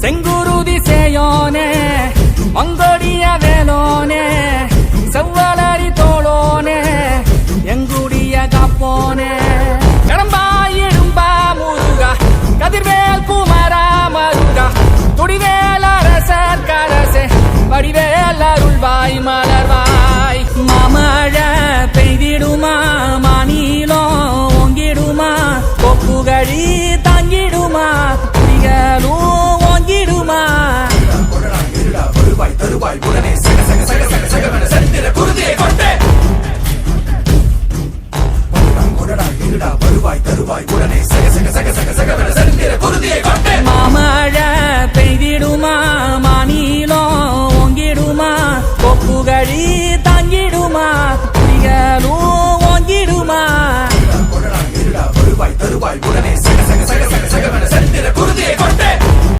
செங்குருதி சேயோனே மங்கோடிய வேலோனே செவ்வலரி தோளோனே எங்குடிய காப்போனே கடம்பா இடும்பா முருகா கதிர்வேல் குமரா மருகா துடிவேல் அரசர் கரசே வடிவேல் அருள்வாய்